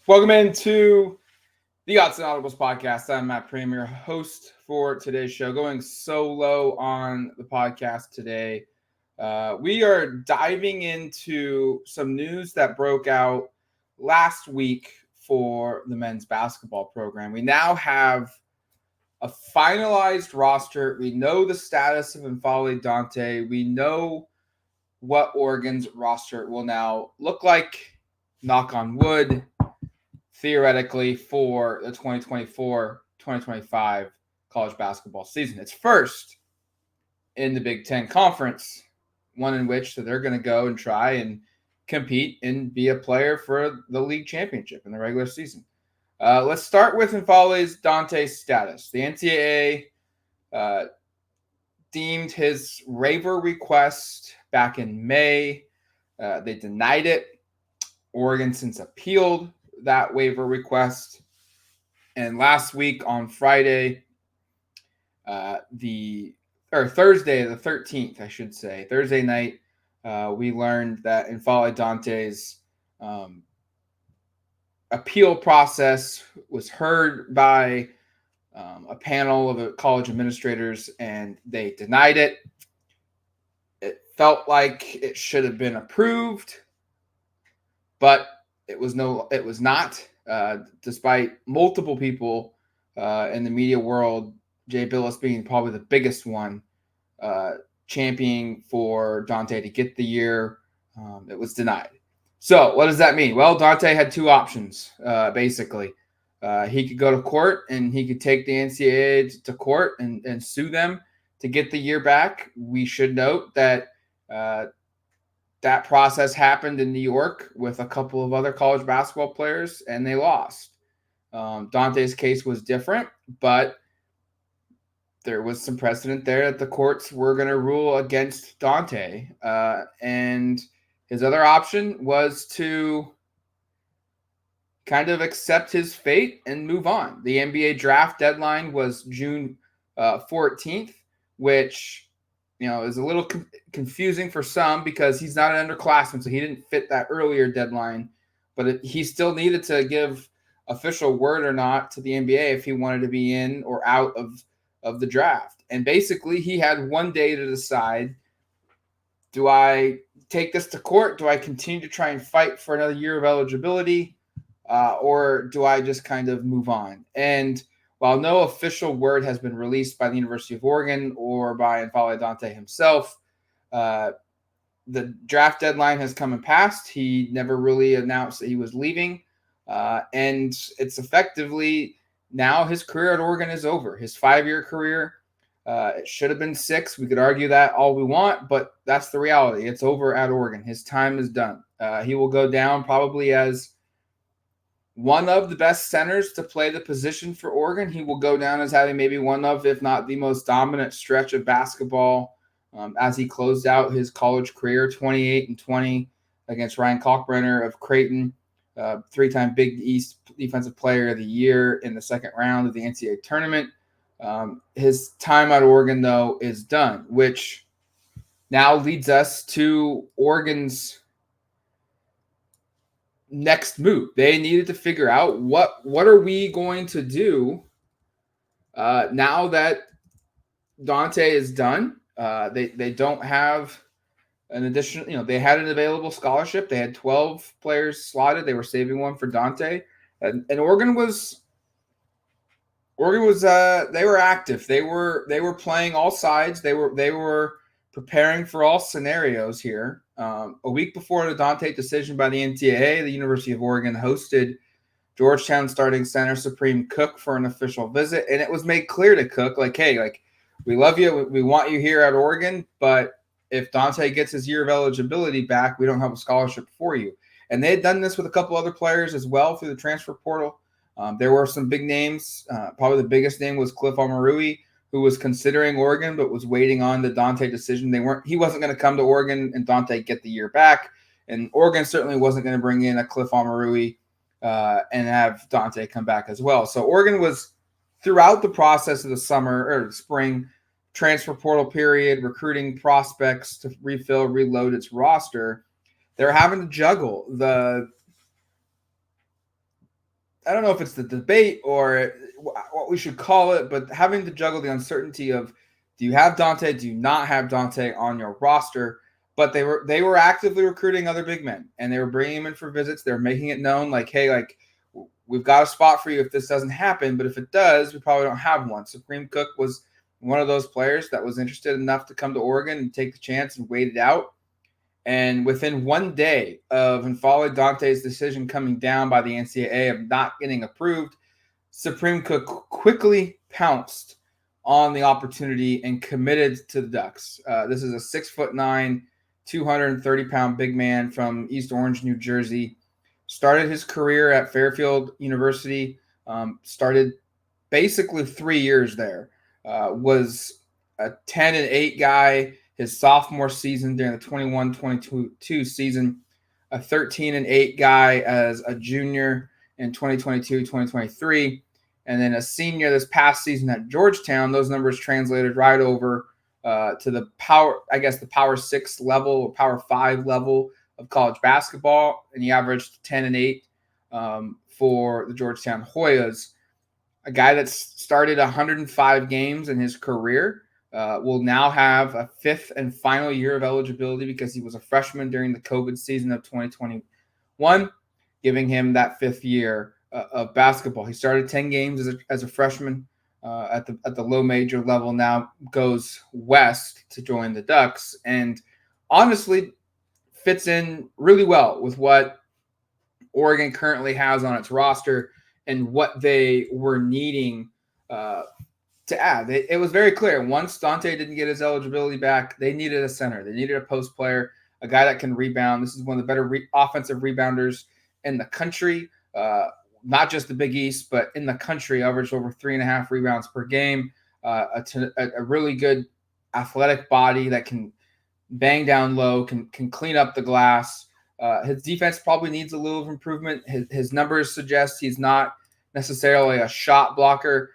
Welcome into the Autzen Audibles Podcast. I'm Matt Prehm, your host for today's show. Going solo on the podcast today. We are diving into some news that broke out last week for the men's basketball program. We now have a finalized roster. We know the status of N'Faly Dante. We know what Oregon's roster will now look like. Knock on wood. Theoretically, for the 2024-2025 college basketball season. It's first in the Big Ten Conference, one in which they're going to go and try and compete and be a player for the league championship in the regular season. Let's start with N'Faly Dante's status. The NCAA deemed his waiver request back in May. They denied it. Oregon since appealed that waiver request. And last week on Friday, Thursday the 13th, I should say, Thursday night, we learned that N'Faly Dante's appeal process was heard by a panel of college administrators, and they denied it. It felt like it should have been approved, but it was not. Despite multiple people in the media world, Jay Billis being probably the biggest one, championing for Dante to get the year, it was denied. So what does that mean? Well, Dante had two options, basically. He could go to court and he could take the NCAA to court and sue them to get the year back. We should note that that process happened in New York with a couple of other college basketball players, and they lost. Dante's case was different, but there was some precedent there that the courts were going to rule against Dante. And his other option was to kind of accept his fate and move on. The NBA draft deadline was June 14th, which is a little confusing for some because he's not an underclassman, so he didn't fit that earlier deadline. But he still needed to give official word or not to the NBA if he wanted to be in or out of the draft. And basically, he had one day to decide, do I take this to court? Do I continue to try and fight for another year of eligibility? Or do I just kind of move on? And while no official word has been released by the University of Oregon or by N'Faly Dante himself, the draft deadline has come and passed. He never really announced that he was leaving. And it's effectively now his career at Oregon is over. His 5-year career, it should have been 6. We could argue that all we want, but that's the reality. It's over at Oregon. His time is done. He will go down probably as one of the best centers to play the position for Oregon. He will go down as having maybe one of, if not the most dominant stretch of basketball as he closed out his college career, 28-20 against Ryan Kalkbrenner of Creighton, 3-time Big East Defensive Player of the Year in the second round of the NCAA tournament. His time at Oregon, though, is done, which now leads us to Oregon's next move. They needed to figure out what are we going to do now that Dante is done. They don't have an additional, they had an available scholarship. They had 12 players slotted. They were saving one for Dante, and Oregon was they were active. They were playing all sides. They were preparing for all scenarios here. A week before the Dante decision by the NCAA, the University of Oregon hosted Georgetown starting center Prehm Cook for an official visit, and it was made clear to Cook, hey, we love you, we want you here at Oregon, but if Dante gets his year of eligibility back, we don't have a scholarship for you. And they had done this with a couple other players as well through the transfer portal. There were some big names. Probably the biggest name was Cliff Omarui, who was considering Oregon but was waiting on the Dante decision. He wasn't going to come to Oregon and Dante get the year back. And Oregon certainly wasn't going to bring in a Cliff Omarui and have Dante come back as well. So Oregon was, throughout the process of the summer or spring transfer portal period, recruiting prospects to reload its roster, they're having to juggle I don't know if it's the debate or what we should call it, but having to juggle the uncertainty of, do you have Dante? Do you not have Dante on your roster? But they were actively recruiting other big men, and they were bringing him in for visits. They're making it known, like, hey, like, we've got a spot for you if this doesn't happen, but if it does, we probably don't have one. So Prehm Cook was one of those players that was interested enough to come to Oregon and take the chance and wait it out. And within 1 day of N'Faly Dante's decision coming down by the NCAA of not getting approved, Prehm Cook quickly pounced on the opportunity and committed to the Ducks. This is a 6'9", 230-pound big man from East Orange, New Jersey. Started his career at Fairfield University. Started basically 3 years there. Was a 10-8 guy his sophomore season during the 21-22 season, a 13-8 guy as a junior in 2022-2023, and then a senior this past season at Georgetown. Those numbers translated right over to the Power 6 level or Power 5 level of college basketball, and he averaged 10-8 for the Georgetown Hoyas. A guy that's started 105 games in his career will now have a fifth and final year of eligibility because he was a freshman during the COVID season of 2021, giving him that fifth year of basketball. He started 10 games as a freshman at the low major level, now goes west to join the Ducks, and honestly fits in really well with what Oregon currently has on its roster and what they were needing to add. It was very clear. Once Dante didn't get his eligibility back, they needed a center. They needed a post player, a guy that can rebound. This is one of the better offensive rebounders in the country, not just the Big East, but in the country. Averaged over 3.5 rebounds per game. A really good athletic body that can bang down low, can clean up the glass. His defense probably needs a little of improvement. His numbers suggest he's not necessarily a shot blocker.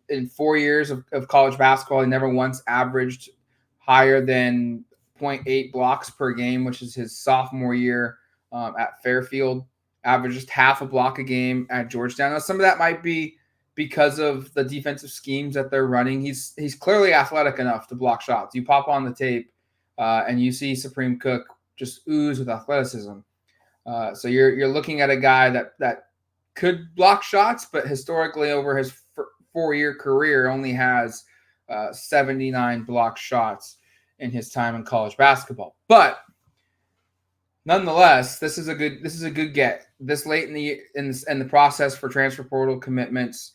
In 4 years of college basketball, he never once averaged higher than 0.8 blocks per game, which is his sophomore year at Fairfield. Averaged just half a block a game at Georgetown. Now, some of that might be because of the defensive schemes that they're running. He's clearly athletic enough to block shots. You pop on the tape and you see Prehm Cook just ooze with athleticism. So you're looking at a guy that could block shots, but historically over his 4-year career only has 79 block shots in his time in college basketball. But nonetheless, this is a good get. This late in the process for transfer portal commitments,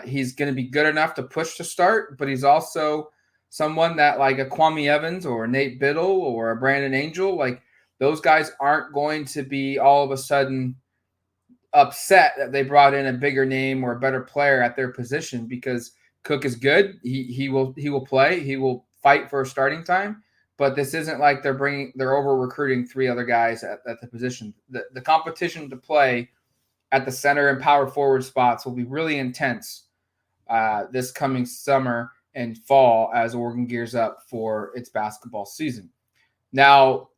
he's going to be good enough to push to start, but he's also someone that, like a Kwame Evans or Nate Biddle or a Brandon Angel, like those guys aren't going to be all of a sudden upset that they brought in a bigger name or a better player at their position, because Cook is good. He will play. He will fight for a starting time. But this isn't like they're over recruiting 3 other guys at the position. The competition to play at the center and power forward spots will be really intense this coming summer and fall as Oregon gears up for its basketball season. Now,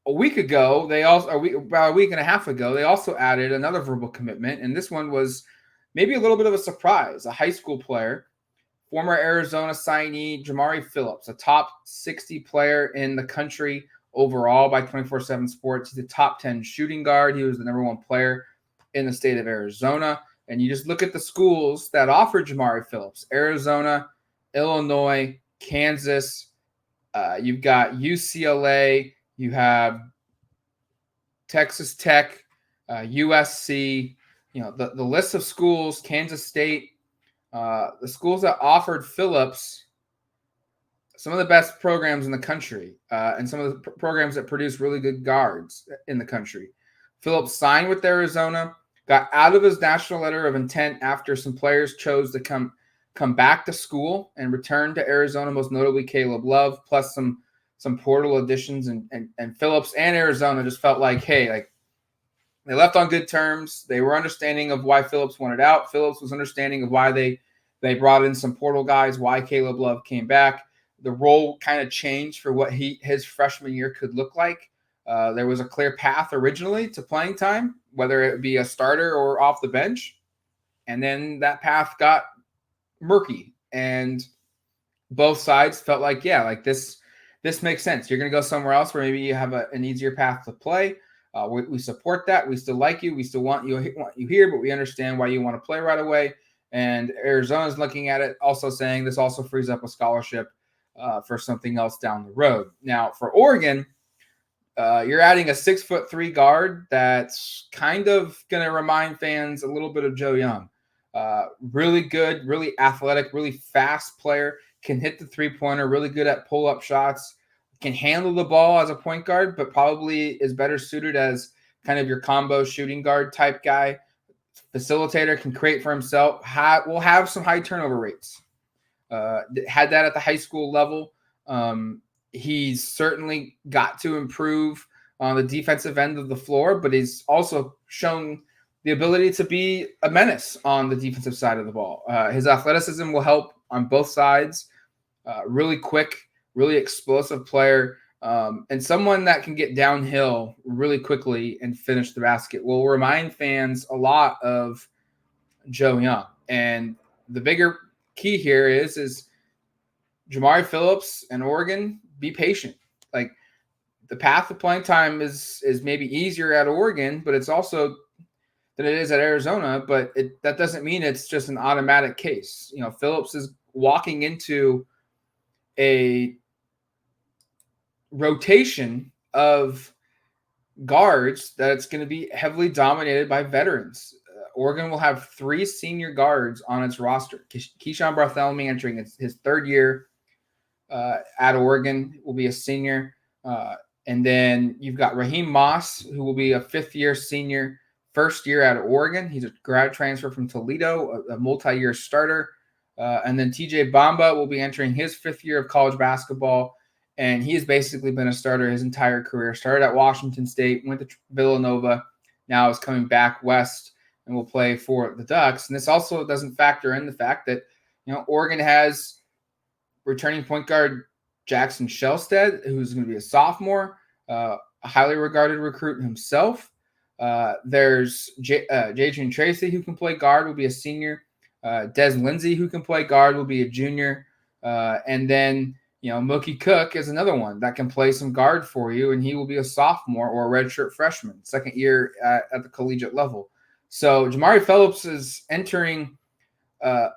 about a week and a half ago, they also added another verbal commitment, and this one was maybe a little bit of a surprise. A high school player, former Arizona signee Jamari Phillips, a top 60 player in the country overall by 24/7 Sports. He's a top 10 shooting guard. He was the number 1 player in the state of Arizona. And you just look at the schools that offered Jamari Phillips: Arizona, Illinois, Kansas. You've got UCLA. You have Texas Tech, USC. You know, the list of schools, Kansas State, the schools that offered Phillips some of the best programs in the country, and some of the programs that produce really good guards in the country. Phillips signed with Arizona, got out of his national letter of intent after some players chose to come back to school and return to Arizona, most notably Caleb Love, plus some portal additions, and Phillips and Arizona just felt like, hey, like they left on good terms. They were understanding of why Phillips wanted out. Phillips was understanding of why they brought in some portal guys, why Caleb Love came back. The role kind of changed for what his freshman year could look like. There was a clear path originally to playing time whether it be a starter or off the bench. And then that path got murky, and both sides felt like, yeah, like this makes sense. You're going to go somewhere else where maybe you have an easier path to play. We support that. We still like you. We still want you here, but we understand why you want to play right away. And Arizona's looking at it, also saying this also frees up a scholarship for something else down the road. Now, for Oregon, you're adding a 6'3" guard that's kind of going to remind fans a little bit of Joe Young. Really good, really athletic, really fast player, can hit the three-pointer, really good at pull-up shots, can handle the ball as a point guard, but probably is better suited as kind of your combo shooting guard type guy. Facilitator, can create for himself, will have some high turnover rates. Had that at the high school level. He's certainly got to improve on the defensive end of the floor, but he's also shown the ability to be a menace on the defensive side of the ball. His athleticism will help on both sides. Really quick, really explosive player, and someone that can get downhill really quickly and finish the basket. Will remind fans a lot of Joe Young. And the bigger key here is Jamari Phillips and Oregon, be patient. Like, the path to playing time is maybe easier at Oregon, but it's also than it is at Arizona. But that doesn't mean it's just an automatic case. You know, Phillips is walking into a rotation of guards that it's going to be heavily dominated by veterans. Oregon will have 3 senior guards on its roster. Keyshawn Bartholomew entering his third year at Oregon, will be a senior. And then you've got Raheem Moss, who will be a 5th-year senior, first year at Oregon. He's a grad transfer from Toledo, a multi-year starter. And then TJ Bamba will be entering his 5th year of college basketball. And he has basically been a starter his entire career. Started at Washington State, went to Villanova, now is coming back west and will play for the Ducks. And this also doesn't factor in the fact that, you know, Oregon has returning point guard Jackson Shellstead, who's going to be a sophomore, a highly regarded recruit himself. There's Jadrian Tracy, who can play guard, will be a senior. Des Lindsay, who can play guard, will be a junior. And then, you know, Mookie Cook is another one that can play some guard for you, and he will be a sophomore or a redshirt freshman, second year at the collegiate level. So Jamari Phillips is entering a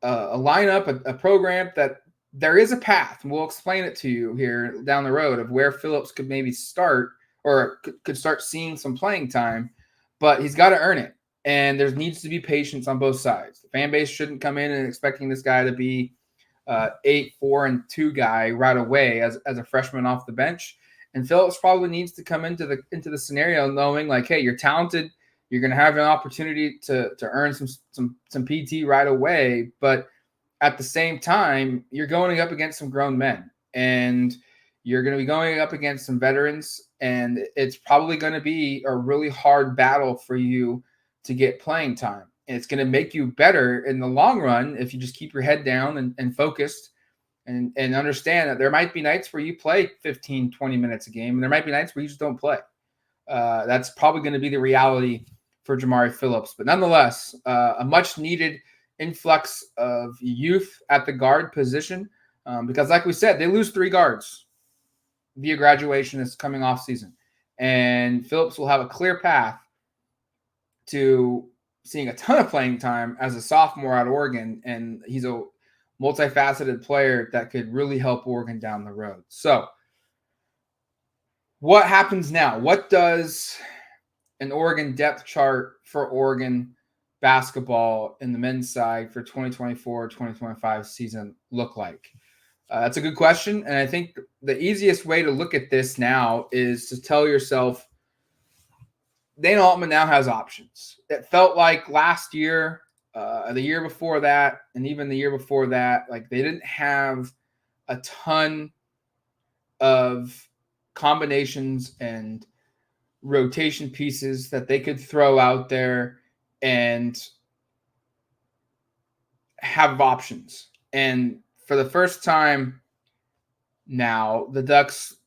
lineup, a program that there is a path, and we'll explain it to you here down the road of where Phillips could maybe start or could start seeing some playing time, but he's got to earn it. And there needs to be patience on both sides. The fan base shouldn't come in and expecting this guy to be 8-4-2 guy right away as a freshman off the bench. And Phillips probably needs to come into the scenario knowing, like, hey, you're talented. You're going to have an opportunity to earn some PT right away. But at the same time, you're going up against some grown men, and you're going to be going up against some veterans, and it's probably going to be a really hard battle for you to get playing time. And it's going to make you better in the long run if you just keep your head down and focused and understand that there might be nights where you play 15, 20 minutes a game, and there might be nights where you just don't play. That's probably going to be the reality for Jamari Phillips. But nonetheless, a much-needed influx of youth at the guard position because, like we said, they lose 3 guards via graduation this coming off season. And Phillips will have a clear path to seeing a ton of playing time as a sophomore at Oregon, and he's a multifaceted player that could really help Oregon down the road. So what happens now? What does an Oregon depth chart for Oregon basketball in the men's side for 2024-2025 season look like? That's a good question. And I think the easiest way to look at this now is to tell yourself Dana Altman now has options. It felt like last year, the year before that, and even the year before that, like they didn't have a ton of combinations and rotation pieces that they could throw out there and have options. And for the first time now, the Ducks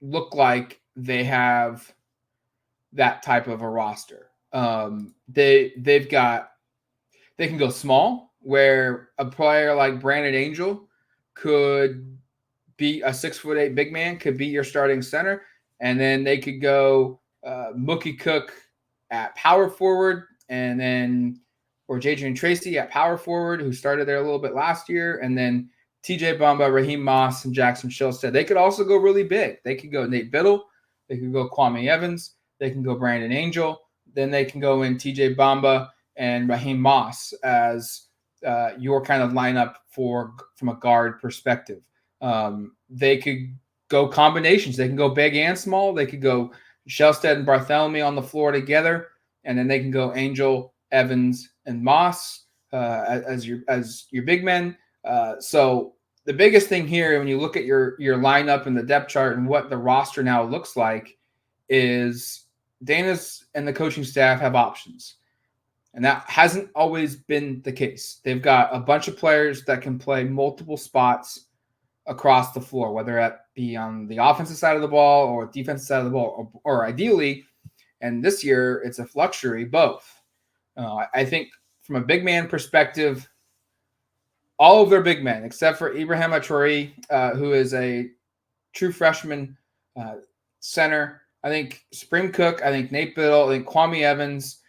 look like they have that type of a roster. They've got they can go small, where a player like Brandon Angel could be a 6'8" big man, could be your starting center, and then they could go Mookie Cook at power forward, and then or Jadrian Tracy at power forward, who started there a little bit last year, and then TJ Bamba, Raheem Moss, and Jackson Shilstead. They could also go really big. They could go Nate Biddle, they could go Kwame Evans, they can go Brandon Angel, then they can go in TJ Bamba and Raheem Moss as your kind of lineup from a guard perspective. They could go combinations. They can go big and small. They could go Shellstead and Bartholomew on the floor together, and then they can go Angel, Evans, and Moss as your big men. So the biggest thing here, when you look at your lineup and the depth chart and what the roster now looks like, is Dana's and the coaching staff have options. And that hasn't always been the case. They've got a bunch of players that can play multiple spots across the floor, whether that be on the offensive side of the ball or defensive side of the ball, or ideally, and this year it's a luxury, both. I think from a big man perspective, all of their big men, except for Ibrahim Traore, who is a true freshman center. I think Prehm Cook, I think Nate Biddle, I think Kwame Evans,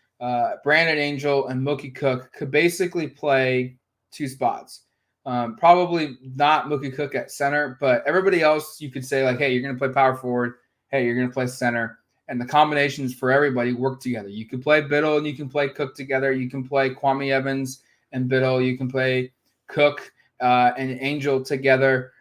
Brandon Angel, and Mookie Cook could basically play two spots. Probably not Mookie Cook at center, but everybody else you could say, like, hey, you're going to play power forward. Hey, you're going to play center. And the combinations for everybody work together. You can play Biddle and you can play Cook together. You can play Kwame Evans and Biddle. You can play Cook and Angel together.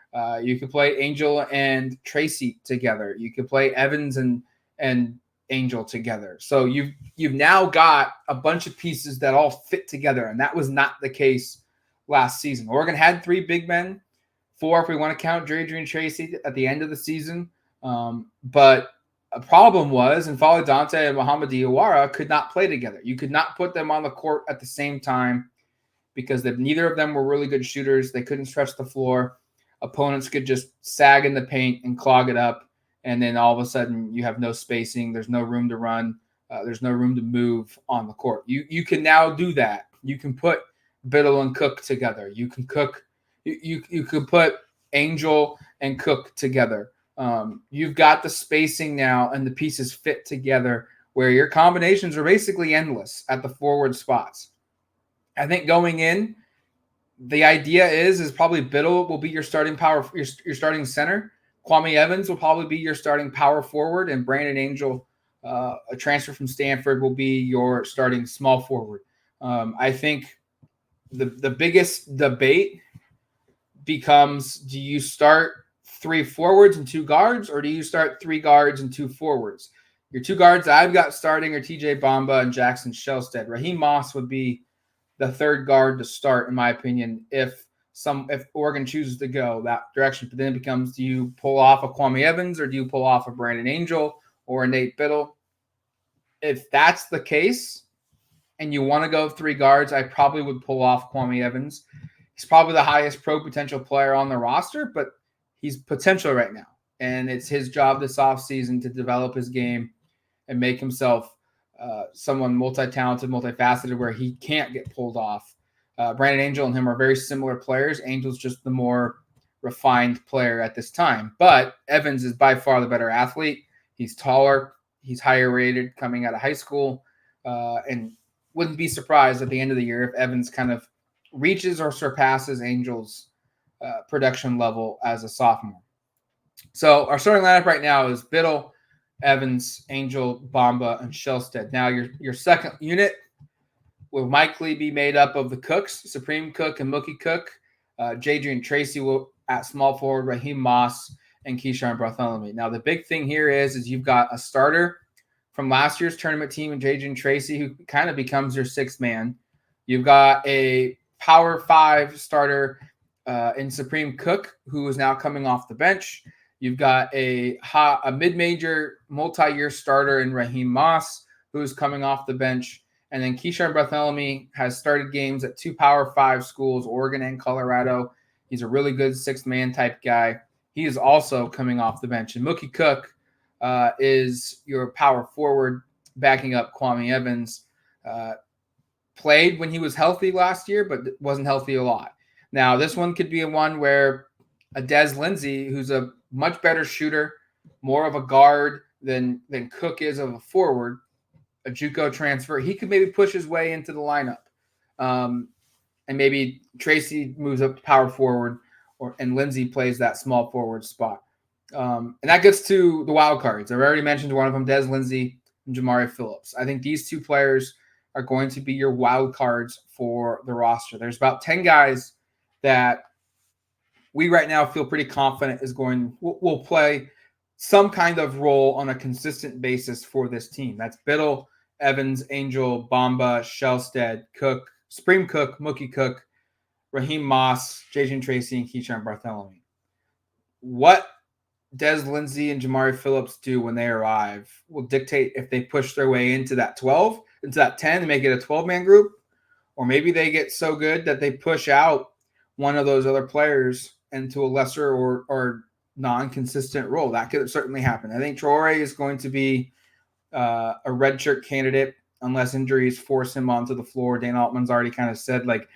You can play Angel and Tracy together. You can play Evans and Angel together. So you've now got a bunch of pieces that all fit together, and that was not the case last season. Oregon had 3 big men, 4 if we want to count Jadrian Tracy at the end of the season. But a problem was N'Faly Dante and Mohamed Diawara could not play together. You could not put them on the court at the same time because neither of them were really good shooters. They couldn't stretch the floor. Opponents could just sag in the paint and clog it up. And then all of a sudden you have no spacing. There's no room to run. There's no room to move on the court. You can now do that. You can put Biddle and Cook together. You can put Angel and Cook together. You've got the spacing now and the pieces fit together where your combinations are basically endless at the forward spots. I think going in, the idea is probably Biddle will be your starting your starting center. Kwame Evans will probably be your starting power forward, and Brandon Angel, a transfer from Stanford, will be your starting small forward. I think the biggest debate becomes, do you start 3 forwards and 2 guards, or do you start 3 guards and 2 forwards? Your 2 guards I've got starting are TJ Bamba and Jackson Shellstead. Raheem Moss would be the 3rd guard to start, in my opinion, if Oregon chooses to go that direction. But then it becomes, do you pull off a Kwame Evans, or do you pull off a Brandon Angel or a Nate Biddle? If that's the case and you want to go 3 guards, I probably would pull off Kwame Evans. He's probably the highest pro potential player on the roster, but he's potential right now. And it's his job this offseason to develop his game and make himself someone multi-talented, multifaceted, where he can't get pulled off. Brandon Angel and him are very similar players. Angel's just the more refined player at this time. But Evans is by far the better athlete. He's taller. He's higher rated coming out of high school. And wouldn't be surprised at the end of the year if Evans kind of reaches or surpasses Angel's production level as a sophomore. So our starting lineup right now is Biddle, Evans, Angel, Bamba, and Shellstead. Now your second unit will likely be made up of the Cooks, Prehm Cook and Mookie Cook. Jadrian Tracy will at small forward, Raheem Moss, and Keyshawn Bartholomew. Now the big thing here is you've got a starter from last year's tournament team in Jadrian Tracy, who kind of becomes your 6th man. You've got a Power 5 starter in Prehm Cook, who is now coming off the bench. You've got a mid-major multi-year starter in Raheem Moss, who's coming off the bench. And then Keyshawn Bartholomew has started games at 2 Power 5 schools, Oregon and Colorado. He's a really good 6th-man type guy. He is also coming off the bench. And Mookie Cook is your power forward. backing up Kwame Evans, played when he was healthy last year, but wasn't healthy a lot. Now, this one could be a one where a Des Lindsey, who's a much better shooter, more of a guard than Cook is of a forward, a JUCO transfer, he could maybe push his way into the lineup. And maybe Tracy moves up to power forward, and Lindsey plays that small forward spot. And that gets to the wild cards. I've already mentioned one of them, Des Lindsey and Jamari Phillips. I think these two players are going to be your wild cards for the roster. There's about 10 guys that we right now feel pretty confident will play some kind of role on a consistent basis for this team. That's Biddle, Evans, Angel, Bamba, Shellstead, Cook, Supreme Cook, Mookie Cook, Raheem Moss, Jason Tracy, and Keyshawn Bartholomew. What Des Lindsey and Jamari Phillips do when they arrive will dictate if they push their way into that 12, into that 10, and make it a 12-man group, or maybe they get so good that they push out one of those other players into a lesser or non-consistent role. That could certainly happen. I think Traore is going to be a redshirt candidate unless injuries force him onto the floor. Dan Altman's already kind of said, like,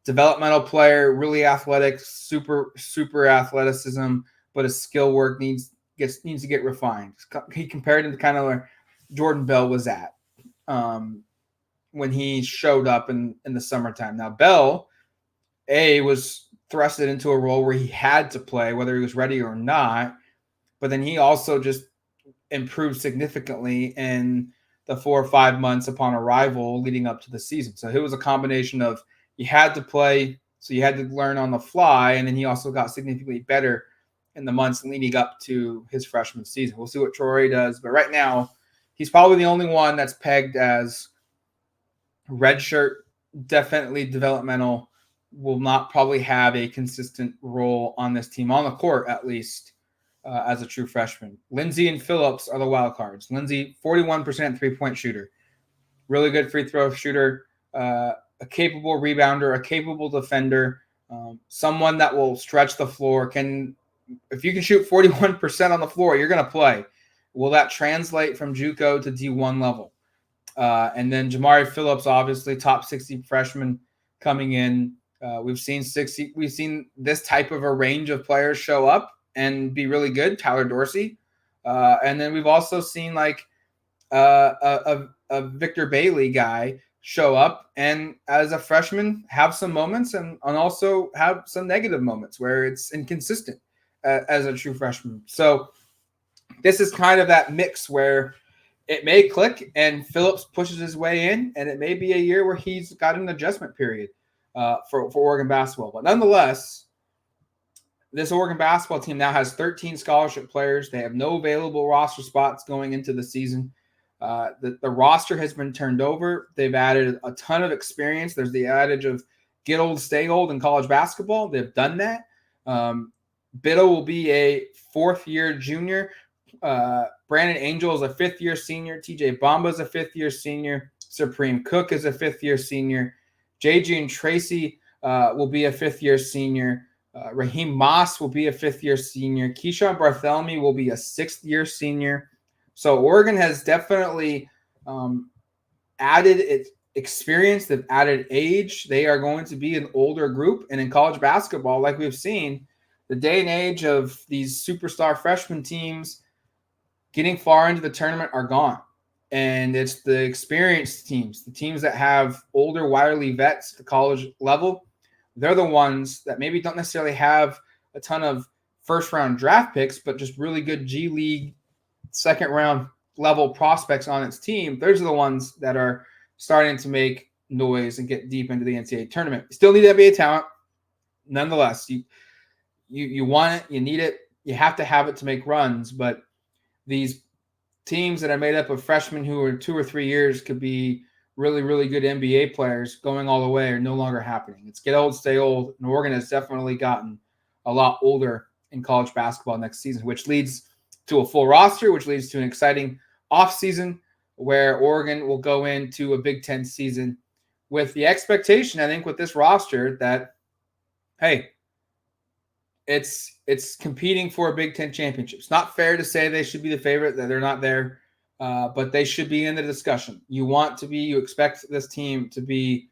developmental player, really athletic, super athleticism, but his skill work needs to get refined. He compared him to kind of where Jordan Bell was at when he showed up in the summertime. Now, Bell, was thrusted into a role where he had to play, whether he was ready or not, but then he also just improved significantly in the 4 or 5 months upon arrival leading up to the season. So it was a combination of you had to play, so you had to learn on the fly, and then he also got significantly better in the months leading up to his freshman season. We'll see what Traore does, but right now he's probably the only one that's pegged as redshirt, definitely developmental, will not probably have a consistent role on this team, on the court at least, as a true freshman. Lindsey and Phillips are the wild cards. Lindsey, 41% three-point shooter. Really good free throw shooter, a capable rebounder, a capable defender, someone that will stretch the floor. If you can shoot 41% on the floor, you're going to play. Will that translate from JUCO to D1 level? And then Jamari Phillips, obviously top 60 freshman coming in. We've seen this type of a range of players show up and be really good. Tyler Dorsey, and then we've also seen like a Victor Bailey guy show up and as a freshman have some moments and also have some negative moments where it's inconsistent as a true freshman. So this is kind of that mix where it may click and Phillips pushes his way in, and it may be a year where he's got an adjustment period for Oregon basketball. But nonetheless, this Oregon basketball team now has 13 scholarship players. They have no available roster spots going into the season. The roster has been turned over. They've added a ton of experience. There's the adage of get old, stay old in college basketball. They've done that. Biddle will be a fourth-year junior. Brandon Angel is a fifth-year senior. TJ Bamba is a fifth-year senior. Supreme Cook is a fifth-year senior. JJ and Tracy will be a fifth-year senior. Raheem Moss will be a fifth-year senior. Keyshawn Bartholomew will be a sixth-year senior. So Oregon has definitely added its experience. They've added age. They are going to be an older group. And in college basketball, like we've seen, the day and age of these superstar freshman teams getting far into the tournament are gone. And it's the experienced teams, the teams that have older, wily vets at the college level. They're the ones that maybe don't necessarily have a ton of first-round draft picks, but just really good G League second-round level prospects on its team. Those are the ones that are starting to make noise and get deep into the NCAA tournament. You still need NBA talent. Nonetheless, you want it, you need it, you have to have it to make runs, but these teams that are made up of freshmen who are 2 or 3 years could be really, really good NBA players going all the way are no longer happening. It's get old, stay old, and Oregon has definitely gotten a lot older in college basketball next season, which leads to a full roster, which leads to an exciting offseason where Oregon will go into a Big Ten season with the expectation, I think, with this roster that, hey, it's competing for a Big Ten championship. It's not fair to say they should be the favorite, that they're not there. but they should be in the discussion. You expect this team to be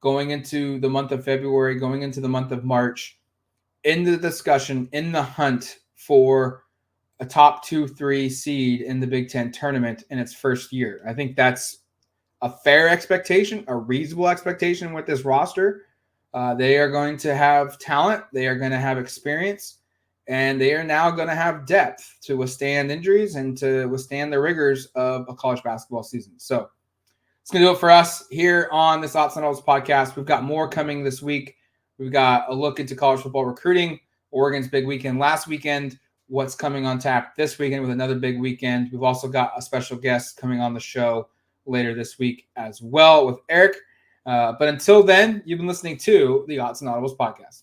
going into the month of February, going into the month of March, in the discussion, in the hunt for a top 2-3 seed in the Big Ten tournament in its first year. I think that's a fair expectation, a reasonable expectation with this roster. They are going to have talent. They are going to have experience. And they are now going to have depth to withstand injuries and to withstand the rigors of a college basketball season. So it's going to do it for us here on this Autzen Audibles podcast. We've got more coming this week. We've got a look into college football recruiting, Oregon's big weekend last weekend, what's coming on tap this weekend with another big weekend. We've also got a special guest coming on the show later this week as well with Eric. But until then, you've been listening to the Autzen Audibles podcast.